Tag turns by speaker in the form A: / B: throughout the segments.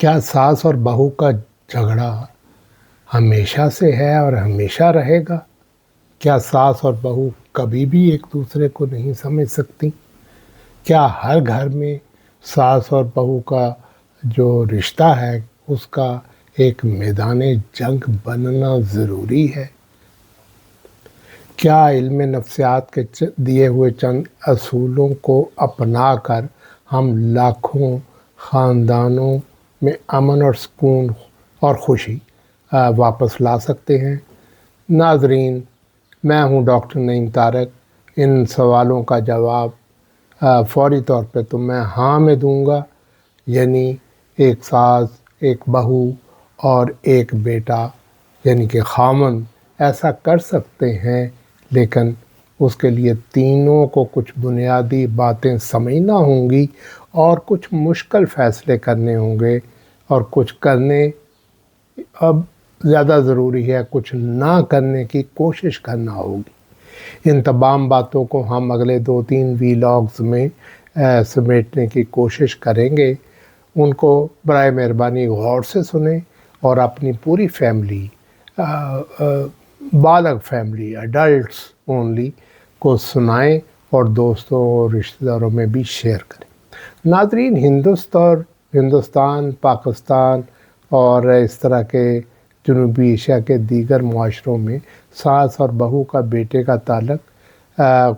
A: کیا ساس اور بہو کا جھگڑا ہمیشہ سے ہے اور ہمیشہ رہے گا؟ کیا ساس اور بہو کبھی بھی ایک دوسرے کو نہیں سمجھ سکتی؟ کیا ہر گھر میں ساس اور بہو کا جو رشتہ ہے اس کا ایک میدان جنگ بننا ضروری ہے؟ کیا علم نفسیات کے دیے ہوئے چند اصولوں کو اپنا کر ہم لاکھوں خاندانوں میں امن اور سکون اور خوشی واپس لا سکتے ہیں؟ ناظرین، میں ہوں ڈاکٹر نعیم طارق۔ ان سوالوں کا جواب فوری طور پہ تو میں ہاں میں دوں گا، یعنی ایک ساس، ایک بہو اور ایک بیٹا یعنی کہ خامن ایسا کر سکتے ہیں، لیکن اس کے لیے تینوں کو کچھ بنیادی باتیں سمجھنا ہوں گی اور کچھ مشکل فیصلے کرنے ہوں گے، اور کچھ کرنے اب زیادہ ضروری ہے، کچھ نہ کرنے کی کوشش کرنا ہوگی۔ ان تمام باتوں کو ہم اگلے 2-3 ویلاگز میں سمیٹنے کی کوشش کریں گے۔ ان کو برائے مہربانی غور سے سنیں اور اپنی پوری فیملی، بالغ فیملی، ایڈلٹس اونلی کو سنائیں اور دوستوں اور رشتہ داروں میں بھی شیئر کریں۔ ناظرین، ہندوستان، پاکستان اور اس طرح کے جنوبی ایشیا کے دیگر معاشروں میں ساس اور بہو کا بیٹے کا تعلق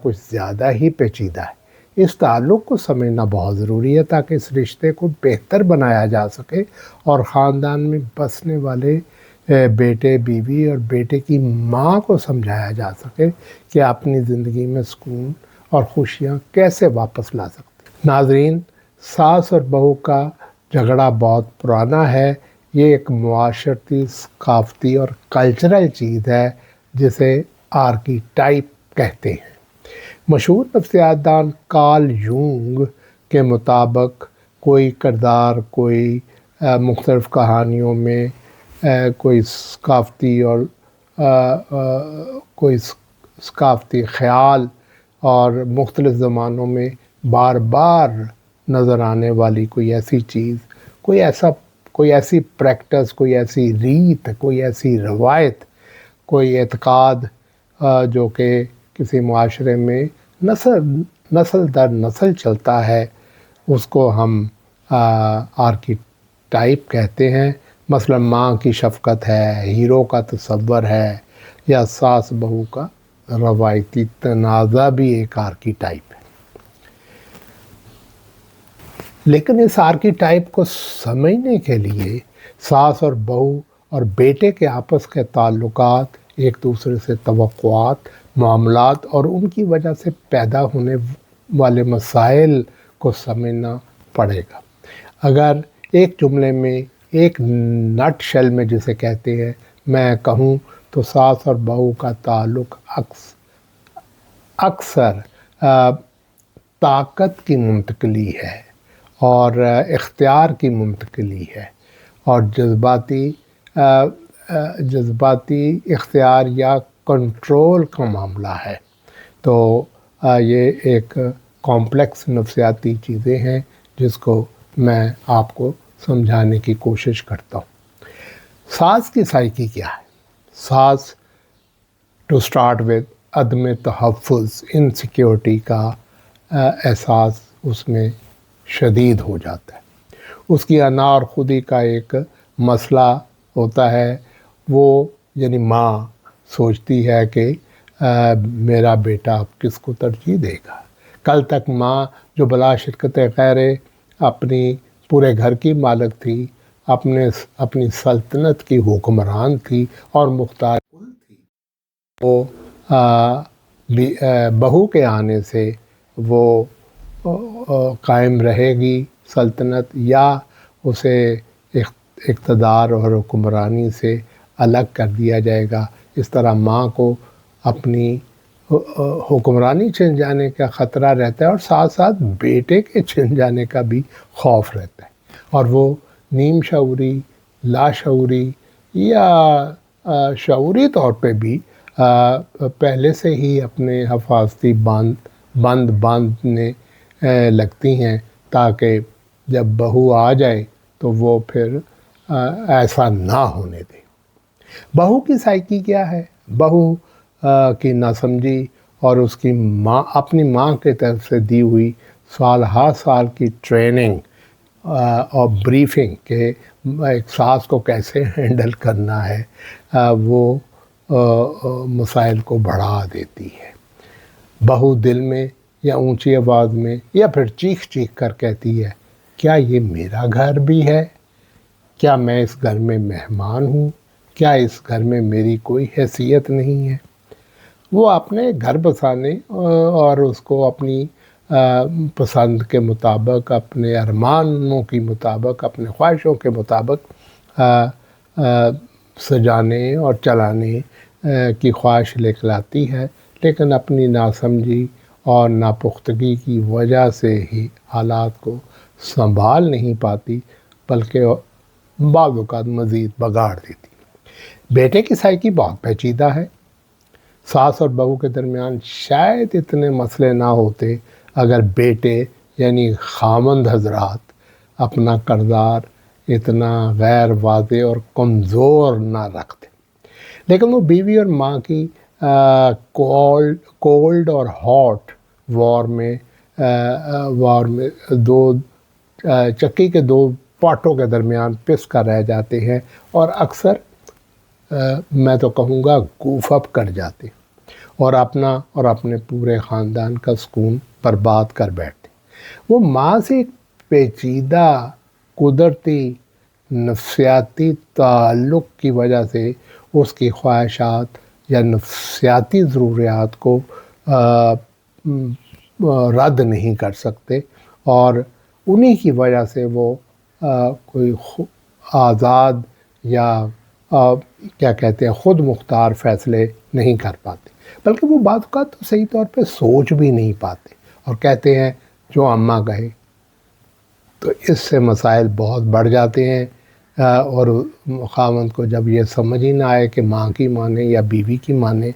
A: کچھ زیادہ ہی پیچیدہ ہے۔ اس تعلق کو سمجھنا بہت ضروری ہے تاکہ اس رشتے کو بہتر بنایا جا سکے اور خاندان میں بسنے والے بیٹے، بیوی اور بیٹے کی ماں کو سمجھایا جا سکے کہ اپنی زندگی میں سکون اور خوشیاں کیسے واپس لا سکتے۔ ناظرین، ساس اور بہو کا جھگڑا بہت پرانا ہے۔ یہ ایک معاشرتی، ثقافتی اور کلچرل چیز ہے جسے آرکیٹائپ کہتے ہیں۔ مشہور نفسیات دان کارل یونگ کے مطابق کوئی کردار، کوئی مختلف کہانیوں میں کوئی ثقافتی خیال اور مختلف زمانوں میں بار بار نظر آنے والی کوئی ایسی چیز، کوئی ایسی پریکٹس، کوئی ایسی ریت، کوئی ایسی روایت، کوئی اعتقاد جو کہ کسی معاشرے میں نسل در نسل چلتا ہے، اس کو ہم آرکیٹائپ کہتے ہیں۔ مثلا ماں کی شفقت ہے، ہیرو کا تصور ہے، یا ساس بہو کا روایتی تنازع بھی ایک آرکیٹائپ ہے۔ لیکن اس آرکیٹائپ کو سمجھنے کے لیے ساس اور بہو اور بیٹے کے آپس کے تعلقات، ایک دوسرے سے توقعات، معاملات اور ان کی وجہ سے پیدا ہونے والے مسائل کو سمجھنا پڑے گا۔ اگر ایک جملے میں، ایک نٹ شیل میں جسے کہتے ہیں، میں کہوں تو ساس اور بہو کا تعلق اکثر طاقت کی منتقلی ہے اور اختیار کی منتقلی ہے، اور جذباتی اختیار یا کنٹرول کا معاملہ ہے۔ تو یہ ایک کمپلیکس نفسیاتی چیزیں ہیں جس کو میں آپ کو سمجھانے کی کوشش کرتا ہوں۔ ساس کی سائیکی کیا ہے؟ ساس ٹو سٹارٹ ود عدم تحفظ، انسیکیورٹی کا احساس اس میں شدید ہو جاتا ہے۔ اس کی انا اور خودی کا ایک مسئلہ ہوتا ہے۔ وہ یعنی ماں سوچتی ہے کہ میرا بیٹا کس کو ترجیح دے گا۔ کل تک ماں جو بلا شرکت غیر اپنی پورے گھر کی مالک تھی، اپنی سلطنت کی حکمران تھی اور مختار تھی، وہ بہو کے آنے سے وہ قائم رہے گی سلطنت، یا اسے اقتدار اور حکمرانی سے الگ کر دیا جائے گا۔ اس طرح ماں کو اپنی حکمرانی چھن جانے کا خطرہ رہتا ہے، اور ساتھ ساتھ بیٹے کے چھن جانے کا بھی خوف رہتا ہے، اور وہ نیم شعوری، لاشعوری یا شعوری طور پہ بھی پہلے سے ہی اپنے حفاظتی باندھنے لگتی ہیں، تاکہ جب بہو آ جائے تو وہ پھر ایسا نہ ہونے دیں۔ بہو کی سائیکی کیا ہے؟ بہو کی ناسمجھی اور اس کی ماں اپنی ماں کی طرف سے دی ہوئی سال ہر سال کی ٹریننگ اور بریفنگ کہ ایک ساس کو کیسے ہینڈل کرنا ہے، وہ مسائل کو بڑھا دیتی ہے۔ بہو دل میں یا اونچی آواز میں یا پھر چیخ چیخ کر کہتی ہے، کیا یہ میرا گھر بھی ہے؟ کیا میں اس گھر میں مہمان ہوں؟ کیا اس گھر میں میری کوئی حیثیت نہیں ہے؟ وہ اپنے گھر بسانے اور اس کو اپنی پسند کے مطابق، اپنے ارمانوں کے مطابق، اپنے خواہشوں کے مطابق سجانے اور چلانے کی خواہش لے کر آتی ہے، لیکن اپنی ناسمجھی اور ناپختگی کی وجہ سے ہی حالات کو سنبھال نہیں پاتی، بلکہ بعض اوقات مزید بگاڑ دیتی۔ بیٹے کی سائیکی بہت پیچیدہ ہے۔ ساس اور بہو کے درمیان شاید اتنے مسئلے نہ ہوتے اگر بیٹے یعنی خاوند حضرات اپنا کردار اتنا غیر واضح اور کمزور نہ رکھتے، لیکن وہ بیوی اور ماں کی کولڈ اور ہاٹ وار میں دو چکی کے دو پاٹوں کے درمیان پس کر رہ جاتے ہیں اور اکثر میں تو کہوں گا گوف اپ کر جاتے اور اپنا اور اپنے پورے خاندان کا سکون برباد کر بیٹھتے۔ وہ ماں سے ایک پیچیدہ قدرتی نفسیاتی تعلق کی وجہ سے اس کی خواہشات یا نفسیاتی ضروریات کو رد نہیں کر سکتے، اور انہی کی وجہ سے وہ کوئی آزاد یا کیا کہتے ہیں خود مختار فیصلے نہیں کر پاتے، بلکہ وہ بعض اوقات تو صحیح طور پہ سوچ بھی نہیں پاتے اور کہتے ہیں جو اماں کہے۔ تو اس سے مسائل بہت بڑھ جاتے ہیں، اور خاوند کو جب یہ سمجھ ہی نہ آئے کہ ماں کی مانے یا بیوی کی مانے،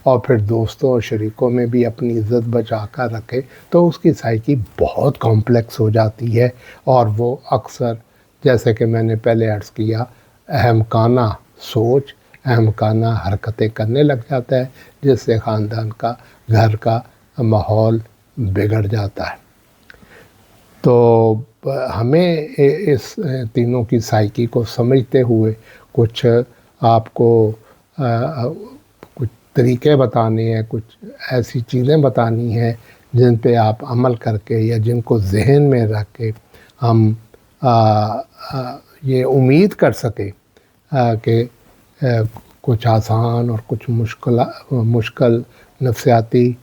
A: اور پھر دوستوں اور شریکوں میں بھی اپنی عزت بچا کر رکھے، تو اس کی سائیکی بہت کمپلیکس ہو جاتی ہے، اور وہ اکثر جیسے کہ میں نے پہلے عرض کیا احمقانہ سوچ، احمقانہ حرکتیں کرنے لگ جاتا ہے، جس سے خاندان کا گھر کا ماحول بگڑ جاتا ہے۔ تو ہمیں اس تینوں کی سائیکی کو سمجھتے ہوئے کچھ آپ کو کچھ طریقے بتانے ہیں، کچھ ایسی چیزیں بتانی ہیں جن پہ آپ عمل کر کے یا جن کو ذہن میں رکھ کے ہم یہ امید کر سکیں کہ کچھ آسان اور کچھ مشکل نفسیاتی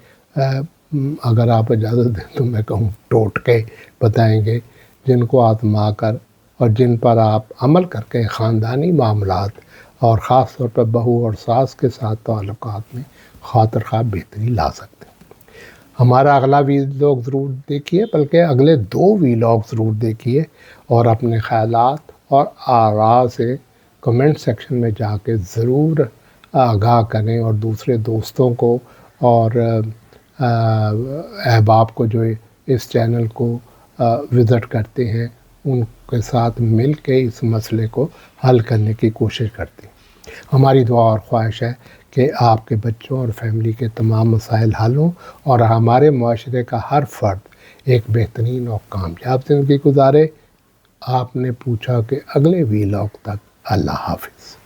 A: اگر آپ اجازت دیں تو میں کہوں ٹوٹکے بتائیں گے، جن کو آزما کر اور جن پر آپ عمل کر کے خاندانی معاملات اور خاص طور پر بہو اور ساس کے ساتھ تعلقات میں خاطر خواہ بہتری لا سکتے ہیں۔ ہمارا اگلا ویلاگ ضرور دیکھیے، بلکہ اگلے 2 ویلاگ ضرور دیکھیے، اور اپنے خیالات اور آراء سے کمنٹ سیکشن میں جا کے ضرور آگاہ کریں، اور دوسرے دوستوں کو اور احباب کو جو اس چینل کو وزٹ کرتے ہیں ان کے ساتھ مل کے اس مسئلے کو حل کرنے کی کوشش کرتے ہیں۔ ہماری دعا اور خواہش ہے کہ آپ کے بچوں اور فیملی کے تمام مسائل حل ہوں، اور ہمارے معاشرے کا ہر فرد ایک بہترین اور کامیاب زندگی گزارے۔ آپ نے پوچھا کہ اگلے ویلاگ تک اللہ حافظ۔